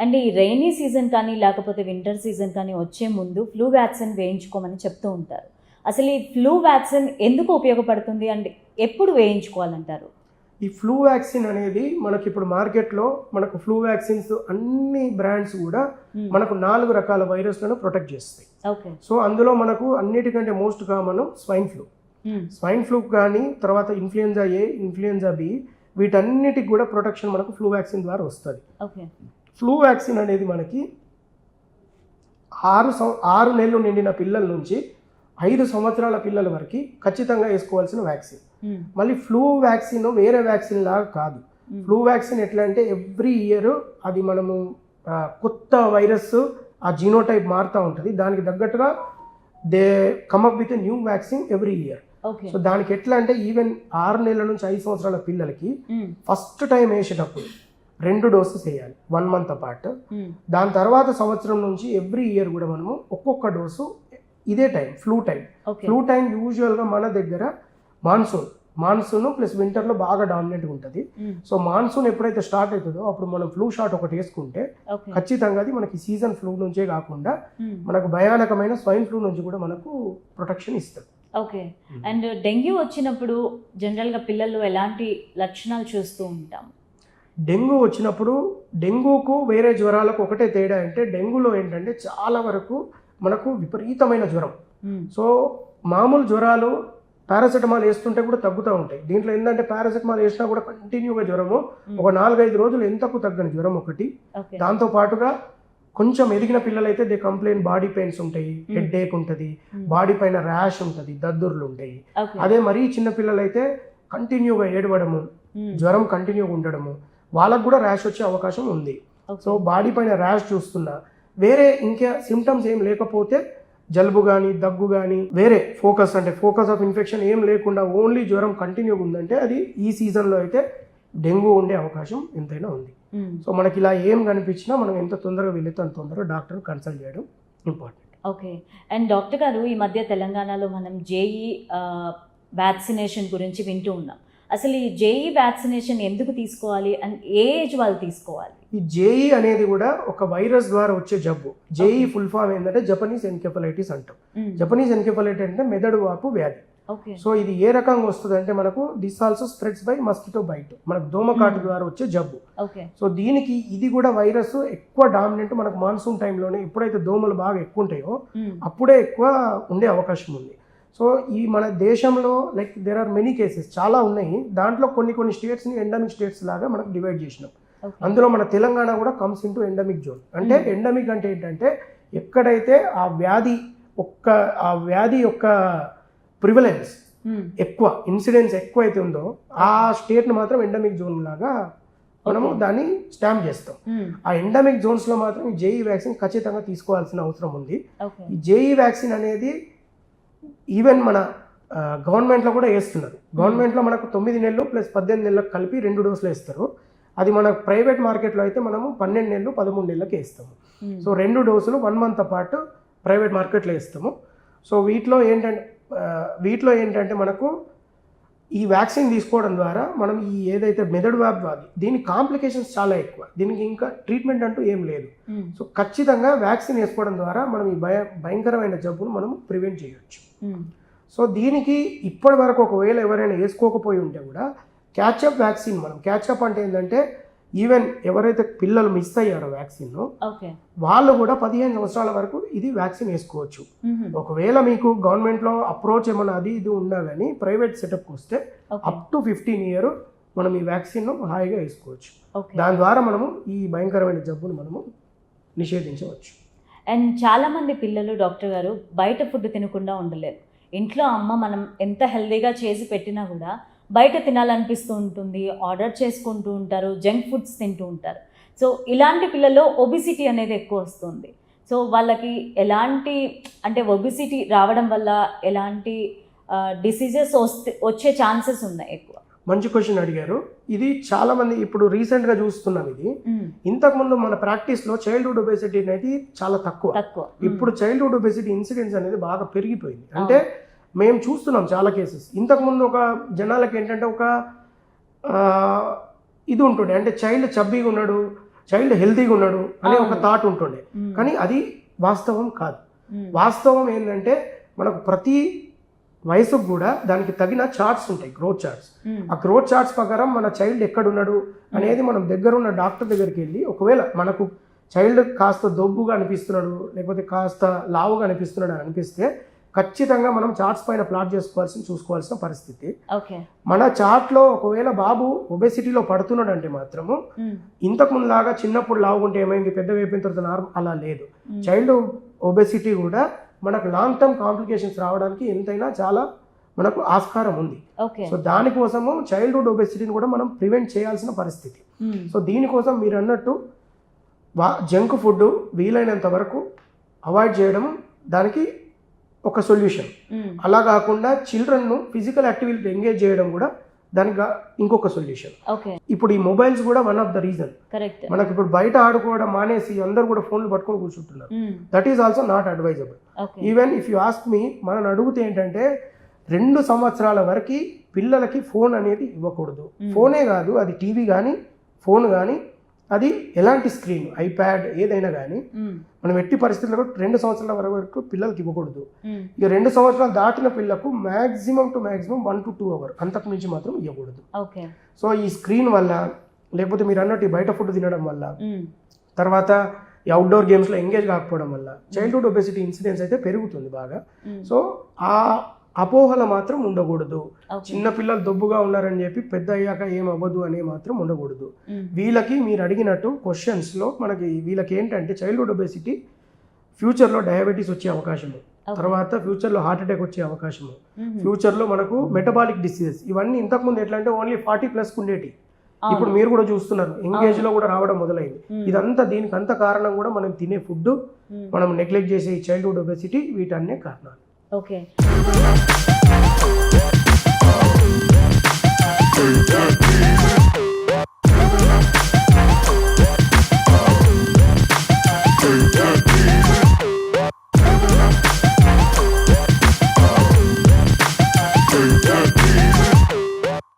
And ఈ rainy season కానీ లేకపోతే వింటర్ సీజన్ కానీ వచ్చే ముందు ఫ్లూ వ్యాక్సిన్ వేయించుకోమని చెప్తూ ఉంటారు. అసలు ఈ ఫ్లూ వ్యాక్సిన్ ఎందుకు ఉపయోగపడుతుంది అండ్ ఎప్పుడు వేయించుకోవాలంటారు? ఈ ఫ్లూ వ్యాక్సిన్ అనేది మనకి ఇప్పుడు మార్కెట్లో మనకు ఫ్లూ వ్యాక్సిన్స్ అన్ని బ్రాండ్స్ కూడా మనకు 4 రకాల వైరస్లను ప్రొటెక్ట్ చేస్తాయి. ఓకే. సో అందులో మనకు అన్నిటికంటే most common swine flu. Swine flu కానీ తర్వాత ఇన్ఫ్లుయెన్జా ఏ, ఇన్ఫ్లుయెన్జా బి, వీటన్నిటికి కూడా ప్రొటెక్షన్ మనకు ఫ్లూ వ్యాక్సిన్ ద్వారా వస్తుంది. ఓకే. ఫ్లూ వ్యాక్సిన్ అనేది మనకి 6 నెలలు నిండిన పిల్లల నుంచి 5 సంవత్సరాల పిల్లల వరకు ఖచ్చితంగా వేసుకోవాల్సిన వ్యాక్సిన్. మళ్ళీ ఫ్లూ వ్యాక్సిన్ వేరే వ్యాక్సిన్ లాగా కాదు. ఫ్లూ వ్యాక్సిన్ ఎట్లా అంటే ఎవ్రీ ఇయర్ అది మనము కొత్త వైరస్ ఆ జీనోటైప్ మారుతూ ఉంటుంది, దానికి తగ్గట్టుగా they come up with new vaccine every year. So దానికి ఎట్లా అంటే ఈవెన్ 6 నెలల నుంచి 5 సంవత్సరాల పిల్లలకి ఫస్ట్ టైం వేసేటప్పుడు 2 డోసెస్ వేయాలి 1 మంత్ అపార్ట్. దాని తర్వాత సంవత్సరం నుంచి ఎవ్రీ ఇయర్ కూడా మనము ఒక్కొక్క డోసు ఇదే టైం ఫ్లూ టైం యూజువల్గా మన దగ్గర మాన్సూన్ ప్లస్ వింటర్లో బాగా డామినెంట్గా ఉంటుంది. సో మాన్సూన్ ఎప్పుడైతే స్టార్ట్ అవుతుందో అప్పుడు మనం ఫ్లూ షాట్ ఒకటి వేసుకుంటే ఖచ్చితంగా అది మనకి సీజన్ ఫ్లూ నుంచే కాకుండా మనకు భయానకమైన స్వైన్ ఫ్లూ నుంచి కూడా మనకు ప్రొటెక్షన్ ఇస్తుంది. ఓకే. అండ్ డెంగ్యూ వచ్చినప్పుడు జనరల్గా పిల్లలు ఎలాంటి లక్షణాలు చూస్తూ ఉంటాం? డెంగ్యూ వచ్చినప్పుడు డెంగ్యూకు వేరే జ్వరాలకు ఒకటే తేడా అంటే డెంగ్యూలో ఏంటంటే చాలా వరకు మనకు విపరీతమైన జ్వరం. సో మామూలు జ్వరాలు పారాసెటమాల్ వేస్తుంటే కూడా తగ్గుతూ ఉంటాయి. దీంట్లో ఏంటంటే పారాసెటమాల్ వేసినా కూడా కంటిన్యూగా జ్వరము ఒక 4-5 రోజులు ఎంతకు తగ్గని జ్వరం ఒకటి. దాంతో పాటుగా కొంచెం ఎదిగిన పిల్లలైతే దే కంప్లైంట్ బాడీ పెయిన్స్ ఉంటాయి, హెడ్ ఏక్ ఉంటుంది, బాడీ పైన ర్యాష్ ఉంటుంది, దద్దుర్లు ఉంటాయి. అదే మరీ చిన్న పిల్లలైతే కంటిన్యూగా ఏడవడము, జ్వరం కంటిన్యూగా ఉండడము, వాళ్ళకు కూడా ర్యాష్ వచ్చే అవకాశం ఉంది. సో బాడీ పైన ర్యాష్ చూస్తున్నా వేరే ఇంకా సిమ్టమ్స్ ఏం లేకపోతే జలుబు కానీ దగ్గు కానీ వేరే ఫోకస్ ఆఫ్ ఇన్ఫెక్షన్ ఏం లేకుండా ఓన్లీ జ్వరం కంటిన్యూగా ఉందంటే అది ఈ సీజన్లో అయితే డెంగ్యూ ఉండే అవకాశం ఎంతైనా ఉంది. సో మనకి ఇలా ఏం కనిపించినా మనం ఎంత తొందరగా వెళ్తే అంత తొందరగా డాక్టర్ కన్సల్ట్ చేయడం ఇంపార్టెంట్. ఓకే. అండ్ డాక్టర్ గారు, ఈ మధ్య తెలంగాణలో మనం జేఈ వ్యాక్సినేషన్ గురించి వింటూ ఉన్నాం. అసలు ఈ జేఈ వ్యాక్సినేషన్ ఎందుకు తీసుకోవాలి అండ్ ఏ ఏజ్ వాళ్ళు తీసుకోవాలి? ఈ జేఈ అనేది కూడా ఒక వైరస్ ద్వారా వచ్చే జబ్బు. జేఈ ఫుల్ ఫామ్ ఏంటంటే జపనీస్ ఎన్కెఫలైటిస్ అంటాం. జపనీస్ ఎన్కెఫలైటిస్ అంటే మెదడు వాపు వ్యాధి. సో ఇది ఏ రకంగా వస్తుంది అంటే మనకు this also spreads by mosquito bite, మనకు దోమకాటు ద్వారా వచ్చే జబ్బు. సో దీనికి ఇది కూడా వైరస్ ఎక్కువ డామినెంట్ మనకు మాన్సూన్ టైంలోనే, ఎప్పుడైతే దోమలు బాగా ఎక్కువ ఉంటాయో అప్పుడే ఎక్కువ ఉండే అవకాశం ఉంది. సో ఈ మన దేశంలో like there are many cases చాలా ఉన్నాయి. దాంట్లో కొన్ని స్టేట్స్ని ఎండమిక్ స్టేట్స్ లాగా మనకు డివైడ్ చేసినాం. అందులో మన తెలంగాణ కూడా కమ్స్ ఇంటూ ఎండమిక్ జోన్. అంటే ఎండమిక్ అంటే ఏంటంటే ఎక్కడైతే ఆ వ్యాధి యొక్క ప్రివలెన్స్ ఎక్కువ, ఇన్సిడెన్స్ ఎక్కువ అయితే ఉందో ఆ స్టేట్ని మాత్రం ఎండమిక్ జోన్ లాగా మనము దాన్ని స్టాంప్ చేస్తాం. ఆ ఎండమిక్ జోన్స్లో మాత్రం ఈ జేఈ వ్యాక్సిన్ ఖచ్చితంగా తీసుకోవాల్సిన అవసరం ఉంది. ఈ జేఈ వ్యాక్సిన్ అనేది ఈవెన్ మన గవర్నమెంట్లో కూడా వేస్తున్నారు. గవర్నమెంట్లో మనకు 9 నెలలు ప్లస్ 18 నెలలకు కలిపి 2 డోసులు వేస్తారు. అది మన ప్రైవేట్ మార్కెట్లో అయితే మనము 12 నెలలు 13 నెలలకి వేస్తాము. సో 2 డోసులు 1 మంత్ అపార్ట్ ప్రైవేట్ మార్కెట్లో వేస్తాము. సో వీటిలో ఏంటంటే మనకు ఈ వ్యాక్సిన్ తీసుకోవడం ద్వారా మనం ఈ ఏదైతే మెదడు వ్యాధి దీని కాంప్లికేషన్స్ చాలా ఎక్కువ, దీనికి ఇంకా ట్రీట్మెంట్ అంటూ ఏం లేదు. సో ఖచ్చితంగా వ్యాక్సిన్ వేసుకోవడం ద్వారా మనం ఈ భయంకరమైన జబ్బును మనం ప్రివెంట్ చేయొచ్చు. సో దీనికి ఇప్పటి వరకు ఒకవేళ ఎవరైనా వేసుకోకపోయి ఉంటే కూడా క్యాచ్అప్ వ్యాక్సిన్, మనం క్యాచ్అప్ అంటే ఏంటంటే ఈవెన్ ఎవరైతే పిల్లలు మిస్ అయ్యారో వ్యాక్సిన్ వాళ్ళు కూడా 15 సంవత్సరాల వరకు ఇది వ్యాక్సిన్ వేసుకోవచ్చు. ఒకవేళ మీకు గవర్నమెంట్లో అప్రోచ్ ఏమన్నా అది ఇది ఉన్నా కానీ ప్రైవేట్ సెటప్కి వస్తే అప్ టు 15 ఇయర్ మనం ఈ వ్యాక్సిన్ హాయిగా వేసుకోవచ్చు. దాని ద్వారా మనము ఈ భయంకరమైన జబ్బును మనము నిషేధించవచ్చు. అండ్ చాలామంది పిల్లలు డాక్టర్ గారు బయట ఫుడ్ తినకుండా ఉండలేరు. ఇంట్లో అమ్మ మనం ఎంత హెల్దీగా చేసి పెట్టినా కూడా బయట తినాలనిపిస్తూ ఉంటుంది, ఆర్డర్ చేసుకుంటూ ఉంటారు, జంక్ ఫుడ్స్ తింటూ ఉంటారు. సో ఇలాంటి పిల్లల్లో ఒబిసిటీ అనేది ఎక్కువ వస్తుంది. సో వాళ్ళకి ఎలాంటి అంటే ఒబిసిటీ రావడం వల్ల ఎలాంటి డిసీజెస్ వచ్చే ఛాన్సెస్ ఉన్నాయి ఎక్కువ? మంచి క్వశ్చన్ అడిగారు. ఇది చాలా మంది ఇప్పుడు రీసెంట్గా చూస్తున్నాం. ఇది ఇంతకుముందు మన ప్రాక్టీస్లో చైల్డ్హుడ్ ఒబెసిటీ అనేది చాలా తక్కువ. ఇప్పుడు చైల్డ్హుడ్ ఒబెసిటీ ఇన్సిడెన్స్ అనేది బాగా పెరిగిపోయింది. అంటే మేము చూస్తున్నాం చాలా కేసెస్. ఇంతకుముందు ఒక జనాలకి ఏంటంటే ఒక ఇది ఉంటుండే, అంటే చైల్డ్ చబ్బీగా ఉన్నాడు, చైల్డ్ హెల్తీగా ఉన్నాడు అనే ఒక థాట్ ఉంటుండే. కానీ అది వాస్తవం కాదు. వాస్తవం ఏంటంటే మనకు ప్రతి వయసుకు కూడా దానికి తగిన చార్ట్స్ ఉంటాయి, గ్రోత్ చార్ట్స్. ఆ గ్రోత్ చార్ట్స్ ప్రకారం మన చైల్డ్ ఎక్కడున్నాడు అనేది మనం దగ్గరున్న డాక్టర్ దగ్గరికి వెళ్ళి, ఒకవేళ మనకు చైల్డ్ కాస్త దొబ్బుగా అనిపిస్తున్నాడు లేకపోతే కాస్త లావుగా అనిపిస్తున్నాడు అని అనిపిస్తే ఖచ్చితంగా మనం చార్ట్స్ పైన ప్లాట్ చూసుకోవాల్సిన పరిస్థితి. మన చార్ట్లో ఒకవేళ బాబు ఒబెసిటీలో పడుతున్నాడు అంటే మాత్రము ఇంతకు ముందులాగా చిన్నప్పుడు లావుకుంటే ఏమైంది, పెద్ద అయిపోయిన తర్వాత నార్మల్ అలా లేదు. చైల్డ్ ఒబెసిటీ కూడా మనకు లాంగ్ టర్మ్ కాంప్లికేషన్స్ రావడానికి ఎంతైనా చాలా మనకు ఆస్కారం ఉంది. సో దానికోసము చైల్డ్హుడ్ ఒబెసిటీని కూడా మనం ప్రివెంట్ చేయాల్సిన పరిస్థితి. సో దీనికోసం మీరు అన్నట్టు జంక్ ఫుడ్ వీలైనంత వరకు అవాయిడ్ చేయడం దానికి ఒక సొల్యూషన్. అలా కాకుండా చిల్డ్రన్ను ఫిజికల్ యాక్టివిటీ ఎంగేజ్ చేయడం కూడా దానికి ఇంకొక సొల్యూషన్. ఇప్పుడు ఈ మొబైల్స్ కూడా వన్ ఆఫ్ ద రీజన్. మనకి ఇప్పుడు బయట ఆడుకోవడం మానేసి అందరు కూడా ఫోన్లు పట్టుకొని కూర్చుంటున్నారు. That is also not advisable. Even if you ask me, మనం అడిగితే ఏంటంటే 2 సంవత్సరాల వరకు పిల్లలకి ఫోన్ అనేది ఇవ్వకూడదు. ఫోనే కాదు, అది టీవీ కానీ ఫోన్ కానీ అది ఎలాంటి స్క్రీన్, ఐప్యాడ్ ఏదైనా కానీ మనం ఎట్టి పరిస్థితుల్లో 2 సంవత్సరాల వరకు పిల్లలకి ఇవ్వకూడదు. ఇక 2 సంవత్సరాలు దాటిన పిల్లకు మ్యాక్సిమం 1 to 2 hours అంతకు మించి మాత్రం ఇవ్వకూడదు. సో ఈ స్క్రీన్ వల్ల, లేకపోతే మీరు అన్నట్టు బయట ఫుడ్ తినడం వల్ల, తర్వాత ఈ అవుట్డోర్ గేమ్స్లో ఎంగేజ్ కాకపోవడం వల్ల చైల్డ్హుడ్ ఒబెసిటీ ఇన్సిడెన్స్ అయితే పెరుగుతుంది బాగా. సో ఆ అపోహలు మాత్రం ఉండకూడదు. చిన్న పిల్లలు దొబ్బుగా ఉన్నారని చెప్పి పెద్ద అయ్యాక ఏం అవ్వదు అనే మాత్రం ఉండకూడదు. వీళ్ళకి మీరు అడిగినట్టు క్వశ్చన్స్లో మనకి వీళ్ళకి ఏంటంటే చైల్డ్హుడ్ ఒబెసిటీ ఫ్యూచర్లో డయాబెటీస్ వచ్చే అవకాశము, తర్వాత ఫ్యూచర్లో హార్ట్ అటాక్ వచ్చే అవకాశము, ఫ్యూచర్లో మనకు మెటబాలిక్ డిసీజెస్, ఇవన్నీ ఇంతకుముందు ఎట్లా అంటే ఓన్లీ 40+ ఉండేటి, ఇప్పుడు మీరు కూడా చూస్తున్నారు ఎంగేజ్ లో కూడా రావడం మొదలైంది. ఇదంతా దీనికి అంత కారణం కూడా మనం తినే ఫుడ్, మనం నెగ్లెక్ట్ చేసే చైల్డ్హుడ్ ఒబెసిటీ, వీటన్నే కారణాలు.